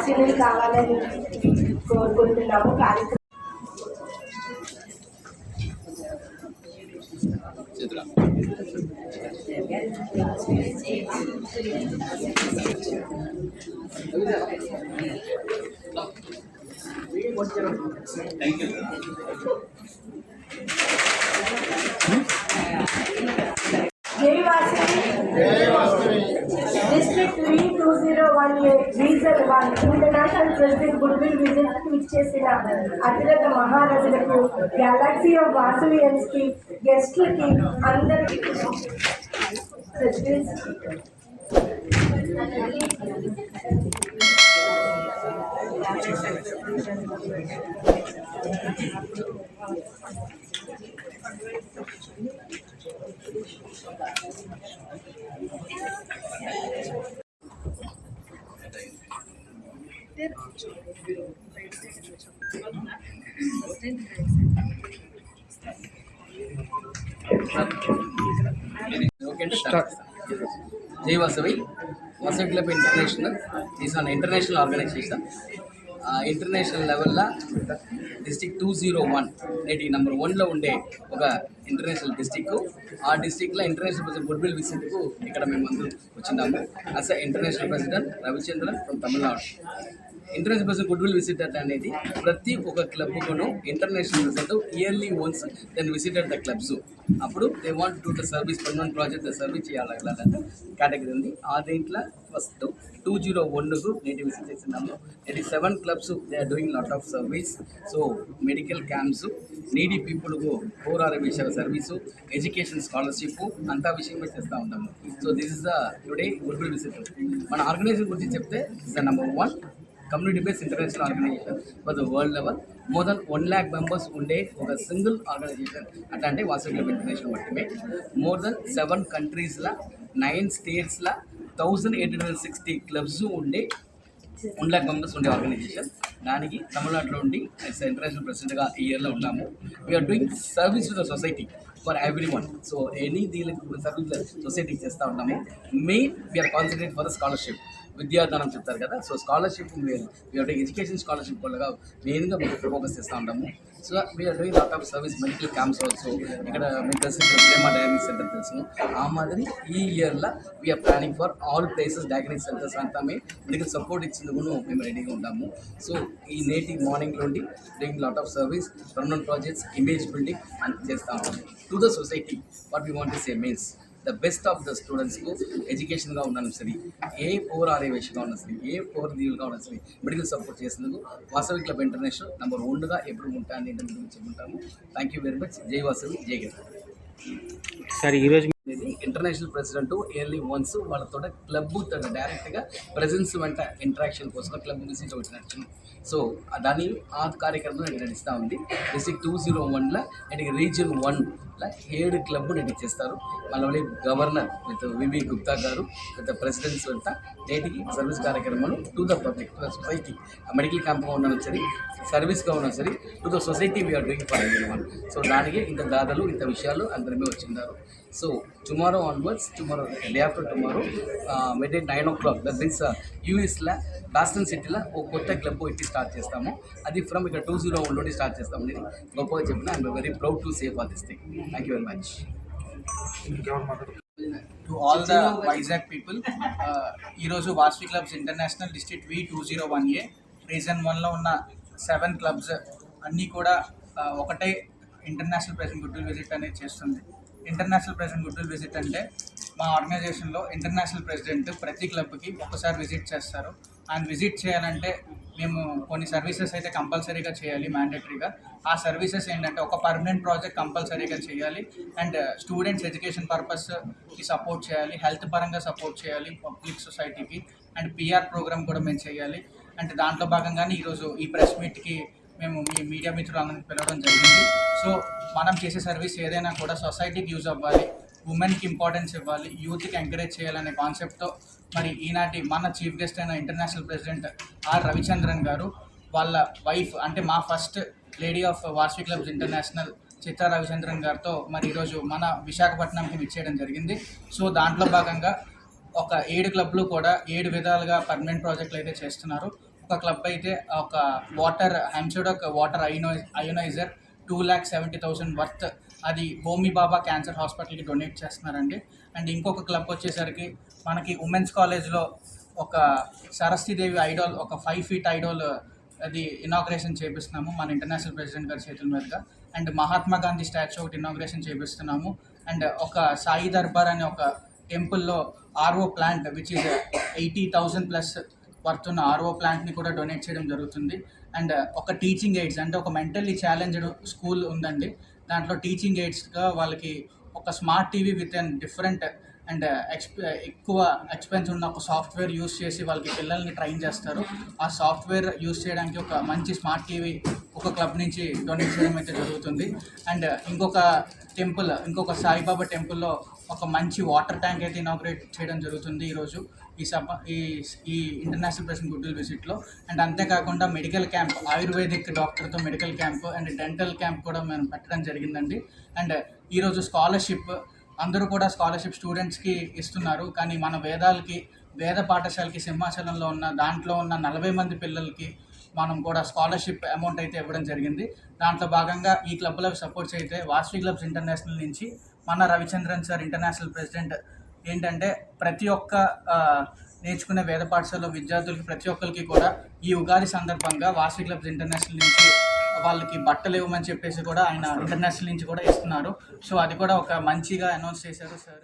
ఆశీనులు కావాలని కోరుకుంటున్నాము. కార్యక్రమం District 3-2018 Region 1 International President Goodwill Visit ఇచ్చేసిన అతిరథ మహారాజులకు గెలాక్సీ ఆఫ్ వాసవియన్స్ కి గెస్ట్లకి అందరికీ Jai Vasavi Club International is an international organization. International level la District 201 neti number 1 lo unde oka international district aa district la international president goodwill visit ku ikkada mem andaru vachinnamu as a international president Ravichandran from Tamil Nadu. International president goodwill visit అనేది ప్రతి ఒక్క క్లబ్కును international president yearly once then visited the clubs. అప్పుడు they want to the service permanent project service చేయాలంటే category ఉంది. ఆ దీంట్లో first 201కు నేటి విజిట్ చేస్తున్నాము. 7 clubs they are doing lot of service. So medical camps, needy పీపుల్కు 4 6 విషయాల సర్వీసు, ఎడ్యుకేషన్ స్కాలర్షిప్ అంతా విషయమే చేస్తూ ఉంటాము. So this is the today goodwill visit. మన ఆర్గనైజేషన్ గురించి చెప్తే is the number 1 community-based international organization for the world level. More than 1 lakh members unde oka single organization atante Vasavi Club International mattime. More than 7 countries la 9 states la 1860 clubs unde 1 lakh members unde organization. దానికి తమిళనాడులో ఉండి as international ప్రెసిడెంట్గా ఈ ఇయర్లో ఉన్నాము. We are doing service to the society for every one. So any దీనికి service సొసైటీకి చేస్తూ ఉన్నాము. Main we are concentrate for the scholarship, విద్యాదానం చెప్తారు కదా. So scholarship we are education scholarship వల్ల మెయిన్గా మేము ఫోకస్ చేస్తూ ఉంటాము. So we are doing lot of service, medical camps also. ఇక్కడ మీకు తెలిసిన ప్రేమ డయాగ్నోస్ సెంటర్ తెలుసు. ఆ మాదిరి ఈ ఇయర్లో we are planning for all places diagnose centres అంతా మెడికల్ సపోర్ట్ ఇచ్చేందుకు మేము రెడీగా ఉంటాము. సో ఈ నేటి మార్నింగ్ నుండి doing lot of service, permanent projects, image building అని చేస్తూ ఉంటాము to the society. What we want to say means the best of the స్టూడెంట్స్కు ఎడ్యుకేషన్గా ఉన్నాను సరే, ఏ పవర్ ఆర్యవేషన్గా ఉన్నా సరే, ఏ పవర్ దీవులుగా ఉన్నా సరే, మెడికల్ సపోర్ట్ చేసినందుకు వాసవి క్లబ్ ఇంటర్నేషనల్ నెంబర్ 1గా ఎప్పుడు ఉంటాను ఇంటర్వ్యూ చెప్పుకుంటాము. Thank you very much. జై వాసవి, జై గిరి. సార్ ఈరోజు ఇంటర్నేషనల్ ప్రెసిడెంట్ ఇయర్లీ వన్స్ వాళ్ళతో క్లబ్ డైరెక్ట్గా ప్రెజెన్స్ వెంట ఇంటరాక్షన్ కోసం క్లబ్ విజిట్ వచ్చినట్టు. సో దాని ఆ కార్యక్రమం నేను నడుస్తూ ఉంది. డిస్ట్రిక్ట్ 201లో అండ్ రీజియన్ 1లో 7 క్లబ్ నేను చేస్తారు. మళ్ళీ గవర్నర్ విత్ వివి గుప్తా గారు విత్ ప్రెసిడెంట్స్ వెంట నేటికి సర్వీస్ కార్యక్రమాలు to the public, to the society. Medical క్యాంప్గా ఉన్నా సరే, సర్వీస్గా ఉన్నా సరే, to the society we are doing for everyone. So దానికి ఇంత దాదాలు ఇంత విషయాలు అందరమే వచ్చిన్నారు. So tomorrow onwards, tomorrow day after tomorrow midnight 9 o'clock that means యూఎస్లో బాస్టన్ సిటీలో ఒక కొత్త క్లబ్ ఇట్టి స్టార్ట్ చేస్తాము. అది ఫ్రమ్ ఇక్కడ 201 నుండి స్టార్ట్ చేస్తాము. నేను గొప్పగా చెప్పిన I'm very proud to serve for this thing. Thank you very much to all the Vizag people. ఈరోజు Vasavi clubs international district V201A region 1లో ఉన్న 7 క్లబ్స్ అన్నీ కూడా ఒకటే ఇంటర్నేషనల్ ప్రెసిడెంట్ గుడ్విల్ విజిట్ అనేది చేస్తుంది. ఇంటర్నేషనల్ ప్రెసిడెంట్ గుడ్విల్ విజిట్ అంటే మా ఆర్గనైజేషన్లో ఇంటర్నేషనల్ ప్రెసిడెంట్ ప్రతి క్లబ్కి ఒక్కసారి విజిట్ చేస్తారు. అండ్ విజిట్ చేయాలంటే మేము కొన్ని సర్వీసెస్ అయితే కంపల్సరీగా చేయాలి, మ్యాండేటరీగా. ఆ సర్వీసెస్ ఏంటంటే ఒక పర్మనెంట్ ప్రాజెక్ట్ కంపల్సరీగా చేయాలి, అండ్ స్టూడెంట్స్ ఎడ్యుకేషన్ పర్పస్కి సపోర్ట్ చేయాలి, హెల్త్ పరంగా సపోర్ట్ చేయాలి పబ్లిక్ సొసైటీకి, అండ్ PR ప్రోగ్రామ్ కూడా మేము చేయాలి. అంటే దాంట్లో భాగంగానే ఈరోజు ఈ ప్రెస్ మీట్కి మేము మీ మీడియా మిత్రులందరినీ పిలవడం జరిగింది. సో మనం చేసే సర్వీస్ ఏదైనా కూడా సొసైటీకి యూజ్ అవ్వాలి, ఉమెన్కి ఇంపార్టెన్స్ ఇవ్వాలి, యూత్కి ఎంకరేజ్ చేయాలనే కాన్సెప్ట్తో మరి ఈనాటి మన చీఫ్ గెస్ట్ అయిన ఇంటర్నేషనల్ ప్రెసిడెంట్ ఆర్ రవిచంద్రన్ గారు వాళ్ళ వైఫ్ అంటే మా first lady of Vasavi clubs international Chitra Ravichandran గారితో మరి ఈరోజు మన విశాఖపట్నంకి విచ్చేయడం జరిగింది. సో దాంట్లో భాగంగా ఒక 7 క్లబ్లు కూడా 7 విధాలుగా పర్మనెంట్ ప్రాజెక్టులు అయితే చేస్తున్నారు. ఒక ఒక క్లబ్ అయితే ఒక వాటర్ హెమ్సోడక్ వాటర్ అయోనైజర్ 2,70,000 వర్త్ అది హోమీ బాబా క్యాన్సర్ హాస్పిటల్కి డొనేట్ చేస్తున్నారండి. అండ్ ఇంకొక క్లబ్ వచ్చేసరికి మనకి ఉమెన్స్ కాలేజ్లో ఒక సరస్వతీదేవి ఐడాల్, ఒక 5 feet ఐడాల్ అది ఇనాగ్రేషన్ చేపిస్తున్నాము మన ఇంటర్నేషనల్ ప్రెసిడెంట్ గారి చేతుల మీదుగా. అండ్ మహాత్మా గాంధీ స్టాచ్యూ ఒకటి ఇనాగ్రేషన్ చేపిస్తున్నాము. అండ్ ఒక సాయి దర్బార్ అనే ఒక టెంపుల్లో RO plant which is 80,000 plus worth ఉన్న ఆర్ఓ ప్లాంట్ని కూడా డొనేట్ చేయడం జరుగుతుంది. అండ్ ఒక టీచింగ్ ఎయిడ్స్ అంటే ఒక మెంటల్లీ ఛాలెంజ్డ్ స్కూల్ ఉందండి. దాంట్లో టీచింగ్ ఎయిడ్స్గా వాళ్ళకి ఒక smart TV with and different and ఎక్కువ ఎక్స్పెన్స్ ఉన్న ఒక సాఫ్ట్వేర్ యూస్ చేసి వాళ్ళకి పిల్లల్ని ట్రైన్ చేస్తారు. ఆ సాఫ్ట్వేర్ యూస్ చేయడానికి ఒక మంచి స్మార్ట్ టీవీ ఒక క్లబ్ నుంచి డొనేట్ చేయడం అయితే జరుగుతుంది. అండ్ ఇంకొక సాయిబాబా టెంపుల్లో ఒక మంచి వాటర్ ట్యాంక్ అయితే ఇనాగ్రేట్ చేయడం జరుగుతుంది ఈరోజు ఈ ఇంటర్నేషనల్ ప్రెసిడెంట్ గుడ్ విల్ విజిట్లో. అండ్ అంతేకాకుండా మెడికల్ క్యాంప్, ఆయుర్వేదిక్ డాక్టర్తో medical camp and dental camp కూడా మేము పెట్టడం జరిగిందండి. అండ్ ఈరోజు స్కాలర్షిప్ అందరూ కూడా స్కాలర్షిప్ స్టూడెంట్స్కి ఇస్తున్నారు. కానీ మన వేద పాఠశాలకి సింహాచలంలో ఉన్న దాంట్లో ఉన్న 40 మంది పిల్లలకి మనం కూడా స్కాలర్షిప్ అమౌంట్ అయితే ఇవ్వడం జరిగింది. దాంట్లో భాగంగా ఈ క్లబ్లో సపోర్ట్స్ అయితే వాసవి క్లబ్స్ ఇంటర్నేషనల్ నుంచి మన రవిచంద్రన్ సార్ ఇంటర్నేషనల్ ప్రెసిడెంట్ ఏంటంటే ప్రతి ఒక్క నేర్చుకునే వేద పాఠశాలలో విద్యార్థులకి ప్రతి ఒక్కరికి కూడా ఈ ఉగాది సందర్భంగా వాసవి క్లబ్స్ ఇంటర్నేషనల్ నుంచి వాళ్ళకి బట్టలు ఇవ్వమని చెప్పేసి కూడా ఆయన ఇంటర్నేషనల్ నుంచి కూడా ఇస్తున్నారు. సో అది కూడా ఒక మంచిగా అనౌన్స్ చేశారు సార్.